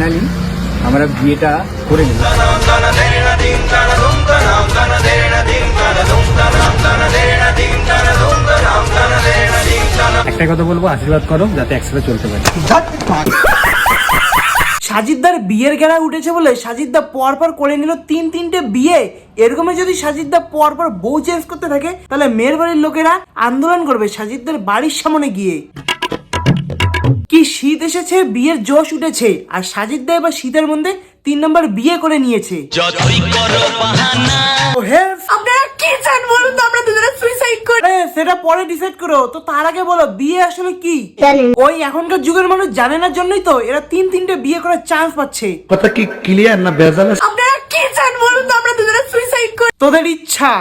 Finally আমরা বিয়েটা করে নিলাম। একটা কথা বলবো, আশীর্বাদ করো যাতে একসাথে চলতে পারে। সাজিদদার বিয়ের গেড়া উঠেছে বলে সাজিদদা পরপর করে নিল তিনটে বিয়ে। এরকমই যদি সাজিদদা পরপর বউ চেঞ্জ করতে থাকে তাহলে মেয়ের বাড়ির লোকেরা আন্দোলন করবে সাজিদদার বাড়ির সামনে গিয়ে। কি শীত এসেছে, বিয়ের জোশ উঠেছে, আর সাজিদদা এবার শীতের মধ্যে 3 নম্বর বিয়ে করে নিয়েছে। আপনারা কি চান বলুন তো, আমরা দুজনে সুইসাইড করি? সেটা পরে ডিসাইড করো, তো তার আগে বলো বিয়ে আসলে কি? ওই এখনকার যুগের মানুষ জানে না জন্যই তো এরা তিনটে বিয়ে করার চান্স পাচ্ছে। কথা কি ক্লিয়ার না ভেজাল? আপনারা কি চান বলুন তো, আমরা দুজনে সুইসাইড করি? তোদের ইচ্ছা।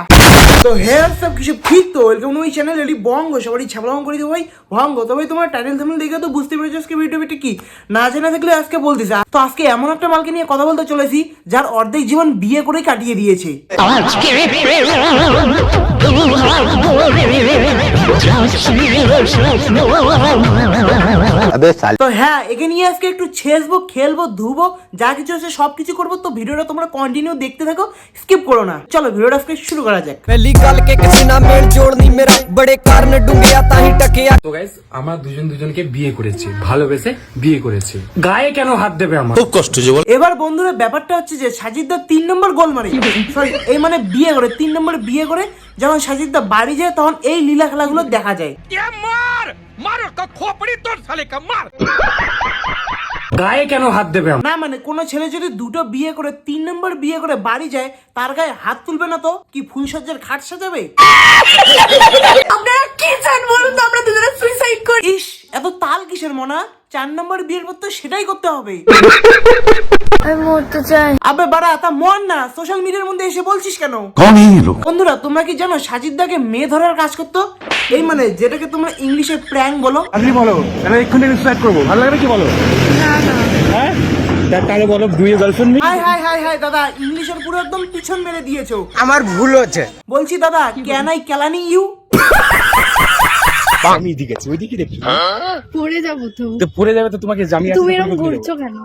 তো হেয়ার সব কিছু ঠিক তো। ওয়েলকাম টু মাই চ্যানেল এডি বঙ্গ। সবারই ছাপলাম করে দেবো ভাই ভঙ্গ। তবে তোমার টাইটেল থাম্বনেল দেখে তো বুঝতে পেরেছো আজকে ভিডিওটা কি না জেনে থাকলে আজকে বলতেছি। তো আজকে এমন একটা মালকে নিয়ে কথা বলতে চলেছি যার অর্ধেক জীবন বিয়ে করে কাটিয়ে দিয়েছে। তো হ্যাঁ, একে নিয়ে আজকে একটু ছেঁচবো, খেলবো, ধুবো, যা কিছু আছে সবকিছু করবো। তো ভিডিওটা তোমরা কন্টিনিউ দেখতে থাকো, স্কিপ করো না। চলো ভিডিওটা আজকে শুরু করা যাক। তো গাইস, আমরা দুজনকে বিয়ে করেছি, ভালোবেসে বিয়ে করেছি। গায়ে কেন হাত দেবে আমার? খুব কষ্ট যে বল। এবার বন্ধুরা ব্যাপারটা হচ্ছে যে সাজিদদা 3 নম্বর গোল মারে, সরি এই মানে বিয়ে করে 3 নম্বর বিয়ে করে যখন সাজিদদা বাড়ি যায় তখন এই লীলা খেলাগুলো দেখা যায়। গায়ে কেন হাত দেবে আমার? না মানে কোনো ছেলে যদি 2টো বিয়ে করে 3 নম্বর বিয়ে করে বাড়ি যায় তার গায়ে হাত তুলবে না তো কি ফুলসজ্জার খাট সাজাবে? আপনারা কি চান বলুন তো, আমরা দুজনে সুইসাইড করি? ইস, এত তাল কিসের মনা? 4 নম্বর বিয়ের পর তো সেটাই করতে হবে। আমি মরতে চাই। আবে বাড়া, তা মন না, সোশ্যাল মিডিয়ার মধ্যে এসে বলছিস কেন? বন্ধুরা তোমরা কি জানো সাজিদদাকে মেয়ে ধরার কাজ করতো? এই মানে যেটাকে তোমরা ইংলিশে প্র্যাঙ্ক বলো। আপনি বলো, তাহলে এক্ষুনি সুইসাইড করবো। ভালো লাগবে কি বলো? হ্যাঁ, তাহলে বলো দুই গার্লফ্রেন্ড নেই। হাই হাই হাই হাই দাদা, ইংলিশের পুরো একদম পিছন মেরে দিয়েছো। আমার ভুল হচ্ছে। বলছি দাদা, ক্যান আই ক্যালানি ইউ? আমি দিকে আছি, ওইদিকে দেখি। পড়ে যাবো তো। তো পড়ে যাবে তো তোমাকে জামিয়ে তুমি এরকম ঘুরছো কেন?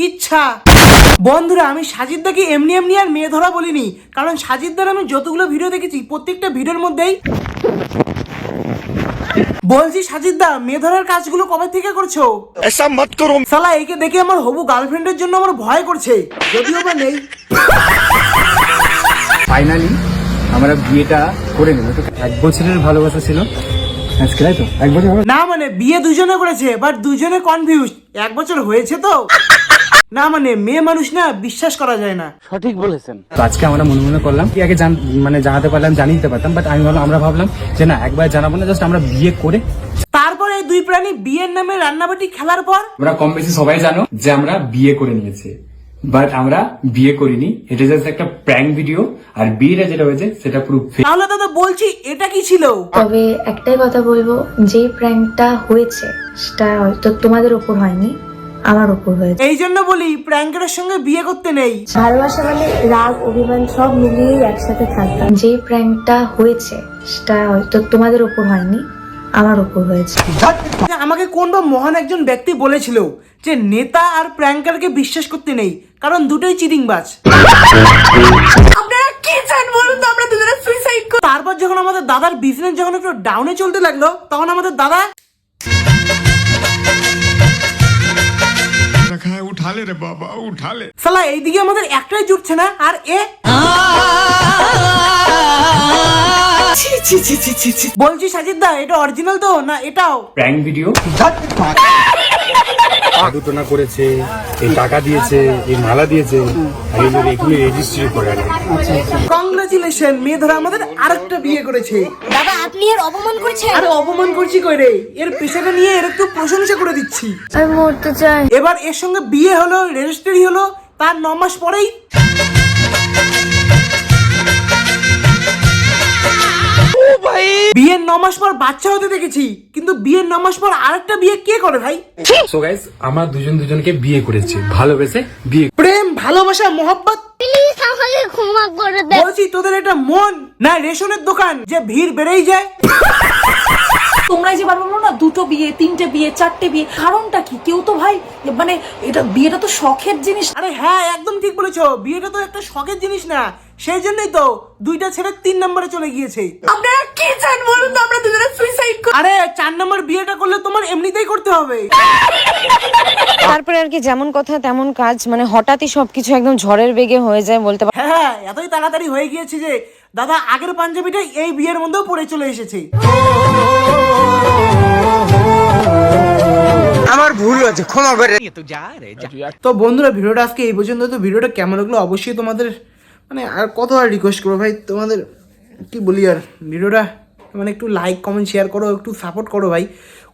ইচ্ছা। বন্ধুরা আমি সাজিদদাকে এমনি এমনি আর মেয়ে ধরা বলিনি, কারণ সাজিদদার আমি যতগুলো ভিডিও দেখেছি প্রত্যেকটা ভিডিওর মধ্যেই বলছি সাজিদদা মেয়ে ধরার কাজগুলো কবে থেকে করছো? ऐसा मत करो। শালা একে দেখে আমার হবু গার্লফ্রেন্ডের জন্য আমার ভয় করছে, যদিও বা নেই। ফাইনালি আমরা বিয়েটা করে নিলাম। 1 বছরের ভালোবাসা ছিল আজকে, তাই তো? 1 বছর না মানে বিয়ে দুজনে করেছে, বাট দুজনে কনফিউজ। 1 বছর হয়েছে তো না মানে মেয়ে মানুষ না, বিশ্বাস করা যায় না। সঠিক বলেছেন। তো আজকে আমরা মনে করলাম কি আগে মানে জানাতে পারলাম, জানিয়ে দিতে পারতাম, বাট আমরা ভাবলাম যে না, একবার জানাবো না, জাস্ট আমরা বিয়ে করে। তারপরে এই 2 প্রাণী বিয়ের নামে রান্নাবাটি খেলার পর আমরা কম বেশি সবাই জানো যে আমরা বিয়ে করে নিয়েছি, বাট আমরা বিয়ে করিনি। এটা জাস্ট একটা প্র্যাঙ্ক ভিডিও, আর বিয়েটা যেটা হয়েছে সেটা পুরো fake। তাহলে দাদা বলছি এটা কি ছিল? তবে একটাই কথা বলবো, যে প্র্যাঙ্কটা হয়েছে সেটা হয়তো তোমাদের উপর হয়নি, আমার উপর হয়েছে। এই জন্য বলি প্র্যাঙ্কের সঙ্গে বিয়ে করতে নেই। ভালোবাসা মানে রাগ অভিমান সব মিলিয়ে একসাথে থাকতাম। যে প্র্যাঙ্কটা হয়েছে সেটা হয়তো তোমাদের উপর হয়নি, আমার উপর হয়েছে। আমাকে কোন বা মহান একজন ব্যক্তি বলেছিল যে নেতা আর প্র্যাঙ্কারকে বিশ্বাস করতে নেই, কারণ দুটোই চিটিংবাজ। আপনারা কি চান বলুন তো, আমরা দুজনে সুইসাইড করি? তারপর যখন আমাদের দাদার বিজনেস যখন একটু ডাউনে চলতে লাগলো তখন আমাদের দাদা उठा ले रे बाबा, उठा ले। শালা এইদিকে আমাদের একটাই জুটছে না, আর এ বলছি সাজিদদা এটা অরিজিনাল তো না এটাও প্র্যাঙ্ক ভিডিও? আদুটনা করেছে, এই টাকা দিয়েছে, এই মালা দিয়েছে, আর এগুলো রেজিস্ট্রি করে না। কংগ্রাচুলেশন, মেয়ে ধরা আমাদের আরেকটা বিয়ে করেছে। দাদা আপনি এর অপমান করছেন। আরে অপমান করছি কই রে, এর পেশাটা নিয়ে এর একটু প্রশংসা করে দিচ্ছি। আমি মরতে চাই। এবার এর সঙ্গে বিয়ে হলো, রেজিস্ট্রি হলো, তার 9 মাস পরেই বিয়ের 9 মাস পর বাচ্চা হতে দেখেছি, কিন্তু বিয়ের 9 মাস পর আরেকটা বিয়ে কে করে ভাই? সো গাইস, আমরা দুজন দুজনকে বিয়ে করেছি, ভালোবেসে বিয়ে। প্রেম, ভালোবাসা, মোহব্বত। প্লিজ আমাকে ক্ষমা করে দে। বলছি তোদের এটা মন না রেশনের দোকান যে ভিড় বেড়েই যায়? তোমরা যে বলো না 2টো বিয়ে, 3টে বিয়ে, 4টে বিয়ে, কারণটা কি? কেউ তো ভাই মানে এটা বিয়েটা তো শখের জিনিস। আরে হ্যাঁ, একদম ঠিক বলেছো, বিয়েটা তো একটা শখের জিনিস না, সেই জন্যই তো 2টা ছেড়ে 3 নম্বরে চলে গিয়েছে। আপনারা কি চান বলুন তো, আমরা দুজনে সুইসাইড করি। আরে 4 নম্বর বিয়েটা করলে তোমার এমনিতেই করতে হবে। তারপরে আর কি যেমন কথা তেমন কাজ, মানে হঠাৎই সবকিছু একদম ঝড়ের বেগে হয়ে যায় বলতে পারো। হ্যাঁ, এতই তাড়াতাড়ি হয়ে গিয়েছে যে দাদা আগের পাঞ্জাবিটা এই বিয়ের মধ্যেও পরে চলে এসেছে। আমার ভুল হয়েছে, ক্ষমা করে। তো বন্ধুরা, ভিডিওটা আজকে এই পর্যন্ত। তো ভিডিওটা কেমন লাগলো অবশ্যই তোমাদের মানে আর কত আর রিকোয়েস্ট করবো ভাই, তোমাদের কি বলি আর, ভিডিওটা মানে একটু লাইক কমেন্ট শেয়ার করো, একটু সাপোর্ট করো ভাই।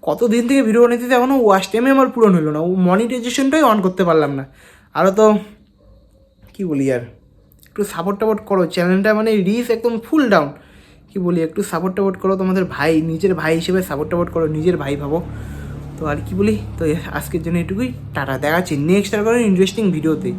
কতদিন থেকে ভিডিও বানাতে এখনো ওয়াচ টাইমে আমার পূরণ হলো না, মনিটাইজেশনটাই অন করতে পারলাম না। আরও তো কি বলি আর, একটু সাপোর্ট টাপোর্ট করো, চ্যানেলটা মানে রিচ একদম ফুল ডাউন। কি বলি, একটু সাপোর্ট টাপোর্ট করো, তোমাদের ভাই, নিজের ভাই হিসেবে সাপোর্ট টাপোর্ট করো, নিজের ভাই ভাবো। তো আর কি বলি, তো আজকের জন্য এটুকুই, টাটা, দেখাচ্ছি নেক্সট আর কোনো ইন্টারেস্টিং ভিডিওতে।